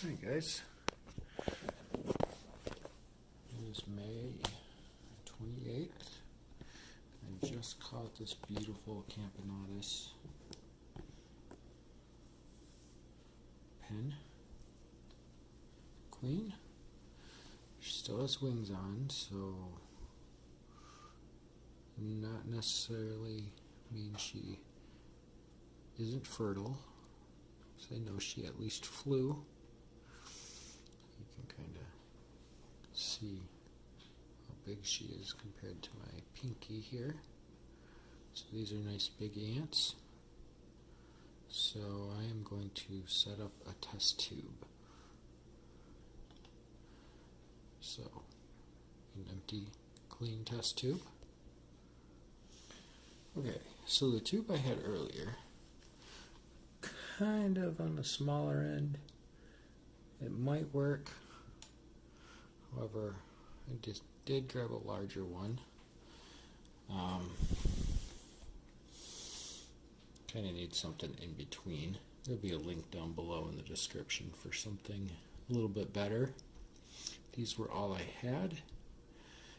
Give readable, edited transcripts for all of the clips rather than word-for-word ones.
Hi guys, it is May 28th. I just caught this beautiful Camponotus Penn queen. She still has wings on, so not necessarily means she isn't fertile. So I know she at least flew. You can kind of see how big she is compared to my pinky here. So these are nice big ants. So I am going to set up a test tube. So an empty, clean test tube. Okay, so the tube I had earlier, kind of on the smaller end. It might work. However, I just did grab a larger one. Kind of need something in between. There'll be a link down below in the description for something a little bit better. These were all I had.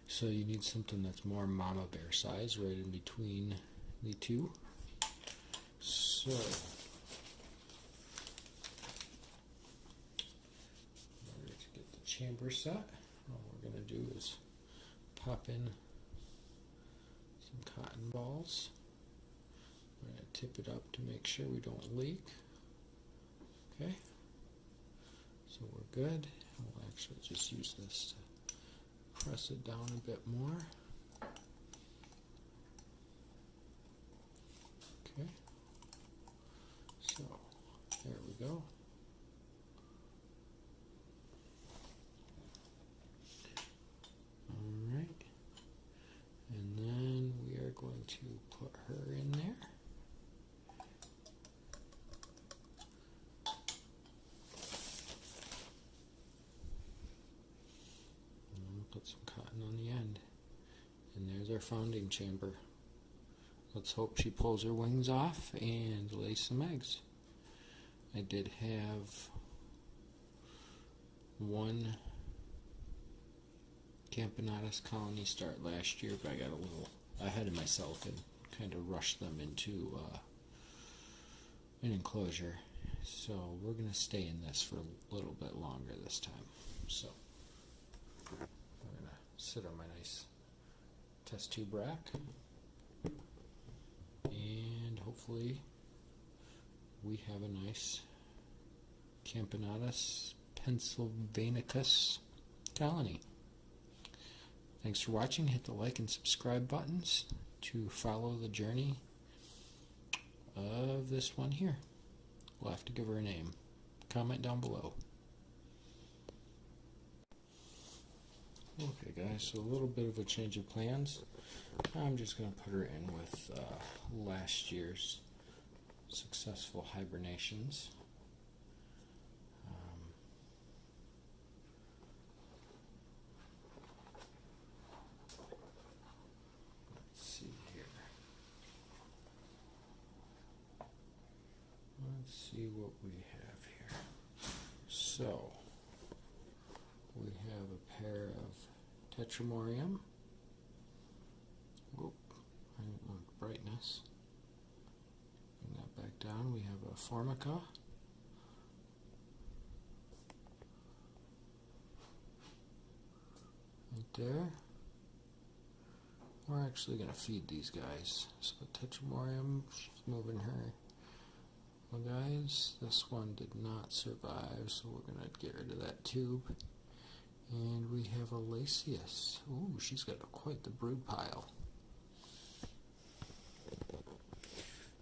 So you need something that's more mama bear size, right in between the two. So in order to get the chamber set, all we're going to do is pop in some cotton balls. We're going to tip it up to make sure we don't leak. Okay, so we're good. We'll actually just use this to press it down a bit more. Okay, so there we go. Alright, and then we are going to put her in there. Put some cotton on the end, and there's our founding chamber. Let's hope she pulls her wings off and lays some eggs. I did have one Camponotus colony start last year, but I got a little ahead of myself and kind of rushed them into an enclosure. So we're going to stay in this for a little bit longer this time. So sit on my nice test tube rack, and hopefully we have a nice Camponotus Pennsylvanicus colony. Thanks for watching. Hit the like and subscribe buttons to follow the journey of this one here. We'll have to give her a name. Comment down below. Okay guys, so a little bit of a change of plans. I'm just going to put her in with last year's successful hibernations. Let's see here. Let's see what we have here. So we have a pair of Tetramorium. Whoop, I didn't want brightness. Bring that back down. We have a Formica. Right there. We're actually going to feed these guys. So Tetramorium, she's moving her. Well guys, this one did not survive, so we're going to get rid of that tube. And we have a Lasius. Ooh, she's got quite the brood pile.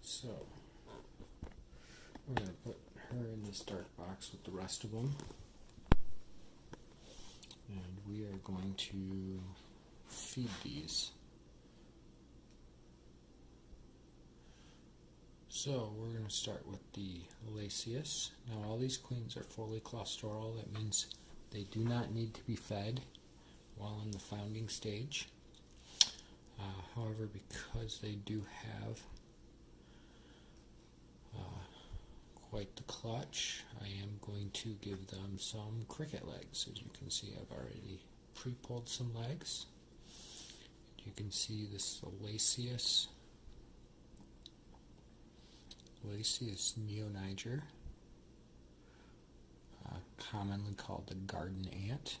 So, we're going to put her in this dark box with the rest of them. And we are going to feed these. So, we're going to start with the Lasius. Now, all these queens are fully claustral. That means they do not need to be fed while in the founding stage. However, because they do have quite the clutch, I am going to give them some cricket legs. As you can see, I've already pre-pulled some legs. You can see this Lasius neoniger, commonly called the garden ant.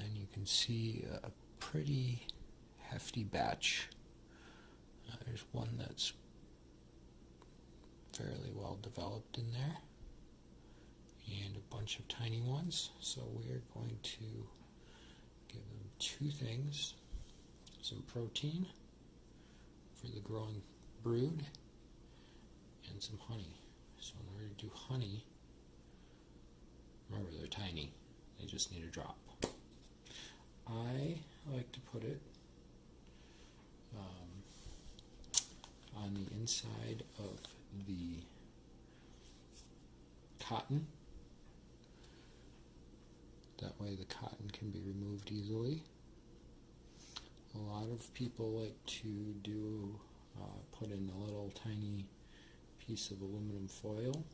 And you can see a pretty hefty batch. There's one that's fairly well developed in there, and a bunch of tiny ones. So we're going to give them two things: some protein for the growing brood and some honey. So in order to do honey, remember they're tiny, they just need a drop. I like to put it on the inside of the cotton. That way the cotton can be removed easily. A lot of people like to do put in a little tiny piece of aluminum foil.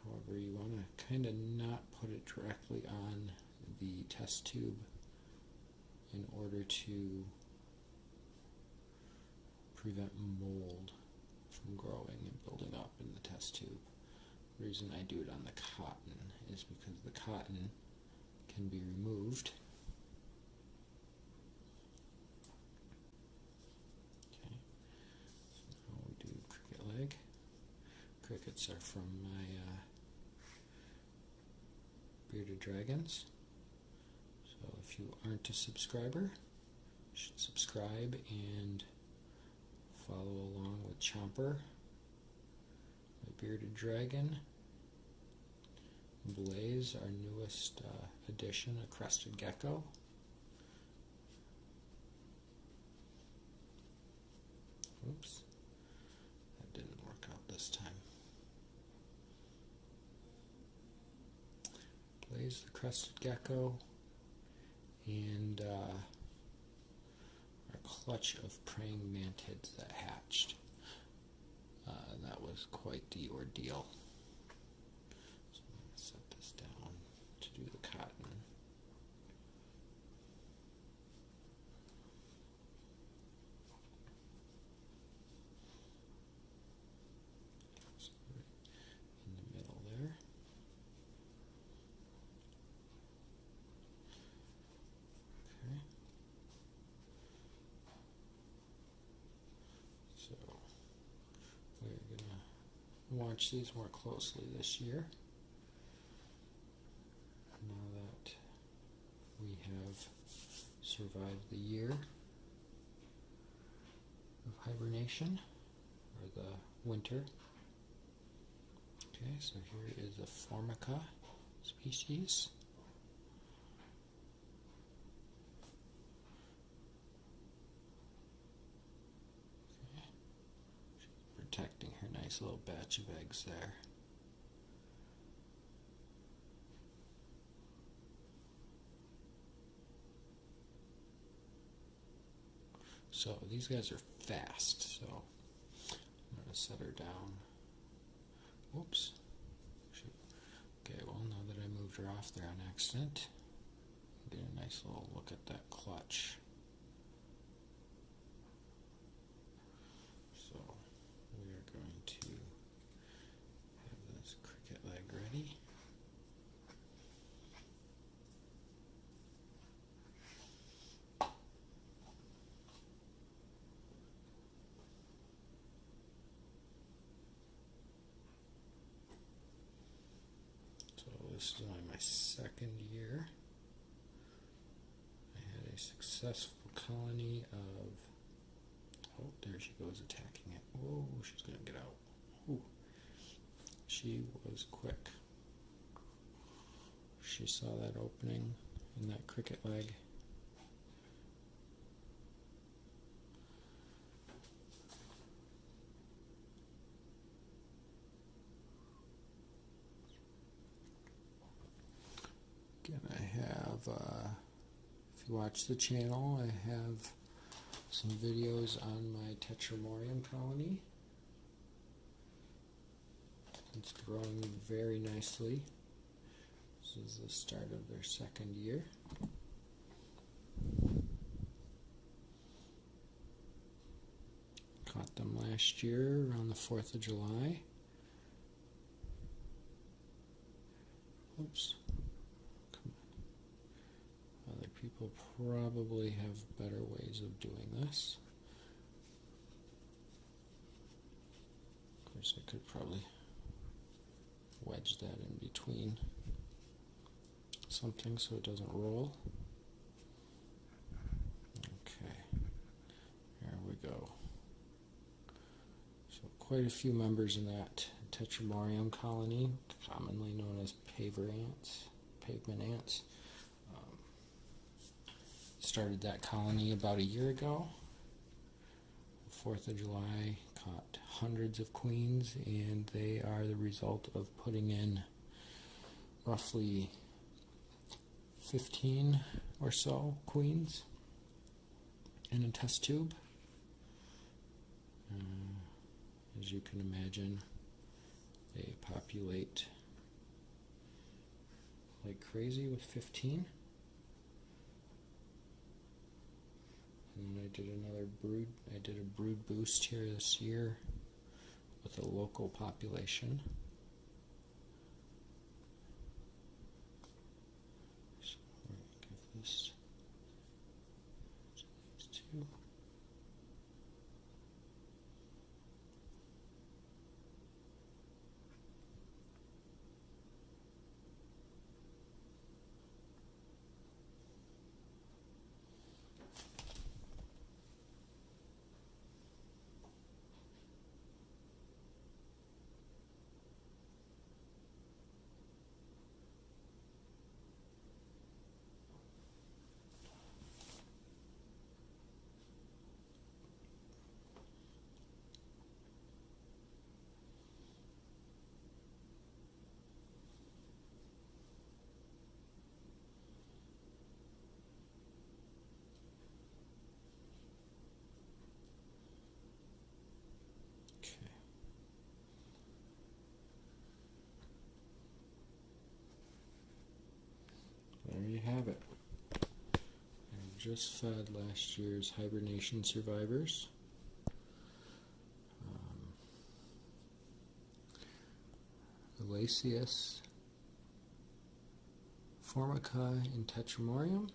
However, you want to kind of not put it directly on the test tube in order to prevent mold from growing and building up in the test tube. The reason I do it on the cotton is because the cotton can be removed. Okay, so now we do cricket leg. Crickets are from my bearded dragons. So if you aren't a subscriber, you should subscribe and follow along with Chomper, my bearded dragon, Blaze, our newest addition, a crested gecko. Oops, that didn't work out this time. Blaze, the crested gecko, and our clutch of praying mantids that hatched. That was quite the ordeal. So I'm going to set this down to do the cotton. So right in the middle there. Okay. So we're going to watch these more closely this year. Now that we have survived the year of hibernation, or the winter. Okay, so here is a Formica species. Protecting her nice little batch of eggs there. So these guys are fast, so I'm going to set her down. Whoops. Shoot. Okay, well, now that I moved her off there on accident, get a nice little look at that clutch. So we are going to have this cricket leg ready. So this is only my second year. I had a successful colony of, oh, there she goes attacking it. Whoa, she's going to get out. Ooh. She was quick. She saw that opening in that cricket leg. Again, I have, if you watch the channel, I have some videos on my Tetramorium colony. It's growing very nicely. This is the start of their second year. Caught them last year around the 4th of July. Oops. Come on. Other people probably have better ways of doing this. Of course, I could probably wedge that in between something so it doesn't roll. Okay, there we go. So quite a few members in that Tetramorium colony, commonly known as pavement ants. Started that colony about a year ago. 4th of July caught hundreds of queens, and they are the result of putting in roughly 15 or so queens in a test tube. As you can imagine, they populate like crazy with 15. And then I did another brood. I did a brood boost here this year with a local population. So we're going to give this to these two. There you have it. I just fed last year's hibernation survivors. Elaceus, Formica, and Tetramorium.